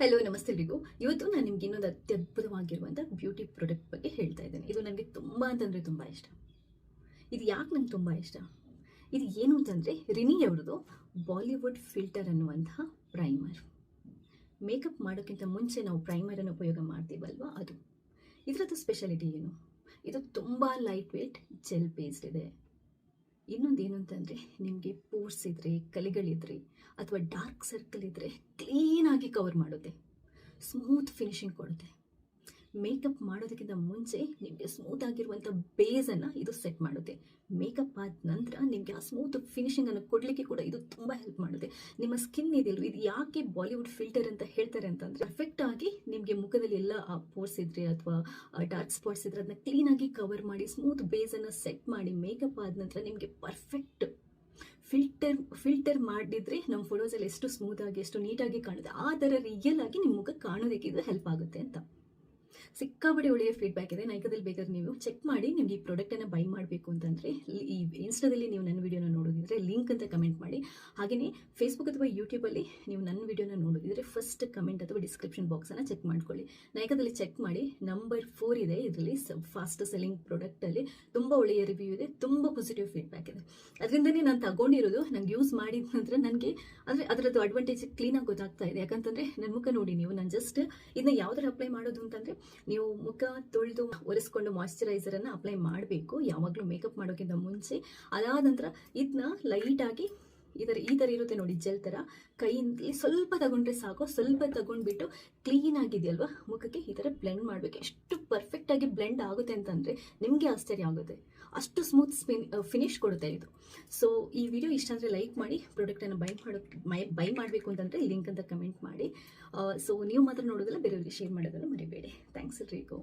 Hello ನಮಸ್ತೆ ಎಲ್ರಿಗೂ. ಇವತ್ತು ನಾನು ನಿಮ್ಗೆ ಇನ್ನೊಂದು ಅತ್ಯದ್ಭುತವಾಗಿರುವಂಥ ಬ್ಯೂಟಿ ಪ್ರಾಡಕ್ಟ್ ಬಗ್ಗೆ ಹೇಳ್ತಾ ಇದ್ದೇನೆ. ಇದು ನನಗೆ ತುಂಬ ಅಂತಂದರೆ ತುಂಬ ಇಷ್ಟ. ಇದು ಯಾಕೆ ನಂಗೆ ತುಂಬ ಇಷ್ಟ, ಇದು ಏನು ಅಂತಂದರೆ ರಿನಿ ಅವ್ರದ್ದು ಬಾಲಿವುಡ್ ಫಿಲ್ಟರ್ ಅನ್ನುವಂತಹ ಪ್ರೈಮರ್. ಮೇಕಪ್ ಮಾಡೋಕ್ಕಿಂತ ಮುಂಚೆ ನಾವು ಪ್ರೈಮರನ್ನು ಉಪಯೋಗ ಮಾಡ್ತೀವಲ್ವ, ಅದು ಇದರದ್ದು ಸ್ಪೆಷಾಲಿಟಿ ಏನು? ಇದು ತುಂಬ ಲೈಟ್ ವೇಟ್ ಜೆಲ್ ಬೇಸ್ಡ್ ಇದೆ. ಇನ್ನೊಂದು ಏನು ಅಂತಂದರೆ ನಿಮಗೆ ಪೋರ್ಸ್ ಇದ್ದರೆ, ಕಲೆಗಳಿದ್ರೆ ಅಥವಾ ಡಾರ್ಕ್ ಸರ್ಕಲ್ ಇದ್ದರೆ ಕ್ಲೀನಾಗಿ ಕವರ್ ಮಾಡುತ್ತೆ, ಸ್ಮೂತ್ ಫಿನಿಶಿಂಗ್ ಕೊಡುತ್ತೆ. ಮೇಕಪ್ ಮಾಡೋದಕ್ಕಿಂತ ಮುಂಚೆ ನಿಮಗೆ ಸ್ಮೂತ್ ಆಗಿರುವಂಥ ಬೇಸನ್ನು ಇದು ಸೆಟ್ ಮಾಡುತ್ತೆ. ಮೇಕಪ್ ಆದ ನಂತರ ನಿಮಗೆ ಆ ಸ್ಮೂತ್ ಫಿನಿಶಿಂಗನ್ನು ಕೊಡಲಿಕ್ಕೆ ಕೂಡ ಇದು ತುಂಬ ಹೆಲ್ಪ್ ಮಾಡುತ್ತೆ. ನಿಮ್ಮ ಸ್ಕಿನ್ ಇದೆಯಲ್ವ, ಇದು ಯಾಕೆ ಬಾಲಿವುಡ್ ಫಿಲ್ಟರ್ ಅಂತ ಹೇಳ್ತಾರೆ ಅಂತಂದರೆ ಪರ್ಫೆಕ್ಟ್ ಆಗಿ ನಿಮಗೆ ಮುಖದಲ್ಲಿ ಎಲ್ಲ ಪೋರ್ಸ್ ಇದ್ದರೆ ಅಥವಾ ಡಾರ್ಕ್ ಸ್ಪಾಟ್ಸ್ ಇದ್ದರೆ ಅದನ್ನ ಕ್ಲೀನಾಗಿ ಕವರ್ ಮಾಡಿ ಸ್ಮೂತ್ ಬೇಸನ್ನು ಸೆಟ್ ಮಾಡಿ ಮೇಕಪ್ ಆದ ನಂತರ ನಿಮಗೆ ಪರ್ಫೆಕ್ಟ್ ಫಿಲ್ಟರ್ ಮಾಡಿದ್ರೆ ನಮ್ಮ ಫೋಟೋಸಲ್ಲಿ ಎಷ್ಟು ಸ್ಮೂತ್ ಆಗಿ ಎಷ್ಟು ನೀಟಾಗಿ ಕಾಣುತ್ತೆ, ಆ ಥರ ರಿಯಲ್ ಆಗಿ ನಿಮ್ಮ ಮುಖ ಕಾಣೋದಕ್ಕೆ ಇದು ಹೆಲ್ಪ್ ಆಗುತ್ತೆ ಅಂತ ಸಿಕ್ಕಾಪಟ್ಟೆ ಒಳ್ಳೆಯ ಫೀಡ್ಬ್ಯಾಕ್ ಇದೆ. ನೈಕದಲ್ಲಿ ಬೇಕಾದ್ರೆ ನೀವು ಚೆಕ್ ಮಾಡಿ. ನಿಮ್ಗೆ ಈ ಪ್ರಾಡಕ್ಟನ್ನು ಬೈ ಮಾಡಬೇಕು ಅಂತಂದರೆ ಈ ಇನ್ಸ್ಟಾದಲ್ಲಿ ನೀವು ನನ್ನ ವಿಡಿಯೋನ ನೋಡೋದಿದ್ರೆ ಲಿಂಕ್ ಅಂತ ಕಮೆಂಟ್ ಮಾಡಿ. ಹಾಗೆಯೇ ಫೇಸ್ಬುಕ್ ಅಥವಾ ಯೂಟ್ಯೂಬಲ್ಲಿ ನೀವು ನನ್ನ ವಿಡಿಯೋನ ನೋಡೋದಿದ್ರೆ ಫಸ್ಟ್ ಕಮೆಂಟ್ ಅಥವಾ ಡಿಸ್ಕ್ರಿಪ್ಷನ್ ಬಾಕ್ಸನ್ನು ಚೆಕ್ ಮಾಡ್ಕೊಳ್ಳಿ. ನೈಕದಲ್ಲಿ ಚೆಕ್ ಮಾಡಿ. ನಂಬರ್ 4 ಇದೆ ಇದರಲ್ಲಿ, ಫಾಸ್ಟ್ ಸೆಲ್ಲಿಂಗ್ ಪ್ರಾಡಕ್ಟಲ್ಲಿ ತುಂಬ ಒಳ್ಳೆಯ ರಿವ್ಯೂ ಇದೆ, ತುಂಬ ಪಾಸಿಟಿವ್ ಫೀಡ್ಬ್ಯಾಕ್ ಇದೆ. ಅದರಿಂದನೇ ನಾನು ತಗೊಂಡಿರೋದು. ನಂಗೆ ಯೂಸ್ ಮಾಡಿದ ನಂತರ ನನಗೆ ಅಂದರೆ ಅದರದ್ದು ಅಡ್ವಾಂಟೇಜ್ ಕ್ಲೀನಾಗಿ ಗೊತ್ತಾಗ್ತಾ ಇದೆ. ಯಾಕಂತಂದರೆ ನನ್ನ ಮುಖ ನೋಡಿ ನೀವು, ನಾನು ಜಸ್ಟ್ ಇದನ್ನ ಯಾವ ಥರ ಅಪ್ಲೈ ಮಾಡೋದು ಅಂತಂದರೆ ನೀವು ಮುಖ ತೊಳೆದು ಒರೆಸ್ಕೊಂಡು ಮಾಯಿಶ್ಚರೈಸರನ್ನು ಅಪ್ಲೈ ಮಾಡಬೇಕು ಯಾವಾಗಲೂ ಮೇಕಪ್ ಮಾಡೋಕ್ಕಿಂತ ಮುಂಚೆ. ಅದಾದ ನಂತರ ಇದನ್ನ ಲೈಟಾಗಿ ಈ ಥರ ಇರುತ್ತೆ ನೋಡಿ, ಜೆಲ್ ಥರ ಕೈಯಿಂದಲೇ ಸ್ವಲ್ಪ ತಗೊಂಡ್ರೆ ಸಾಕು. ಸ್ವಲ್ಪ ತಗೊಂಡ್ಬಿಟ್ಟು ಕ್ಲೀನ್ ಆಗಿದೆಯಲ್ವ ಮುಖಕ್ಕೆ ಈ ಥರ ಬ್ಲೆಂಡ್ ಮಾಡಬೇಕು. ಎಷ್ಟು ಪರ್ಫೆಕ್ಟಾಗಿ ಬ್ಲೆಂಡ್ ಆಗುತ್ತೆ ಅಂತಂದರೆ ನಿಮಗೆ ಆಶ್ಚರ್ಯ ಆಗುತ್ತೆ, ಅಷ್ಟು ಸ್ಮೂತ್ ಫಿನಿಶ್ ಕೊಡುತ್ತೆ ಇದು. ಸೊ ಈ ವಿಡಿಯೋ ಇಷ್ಟ ಅಂದರೆ ಲೈಕ್ ಮಾಡಿ. ಪ್ರಾಡಕ್ಟನ್ನು ಬೈ ಮಾಡಬೇಕು ಅಂತಂದರೆ ಲಿಂಕ್ ಅಂತ ಕಮೆಂಟ್ ಮಾಡಿ. ಸೊ ನೀವು ಮಾತ್ರ ನೋಡೋದಲ್ಲ, ಬೇರೆಯವರಿಗೆ ಶೇರ್ ಮಾಡೋದನ್ನು ಮರಿಬೇಡಿ. ಥ್ಯಾಂಕ್ಸ್ ಎಲ್ರಿಗೂ.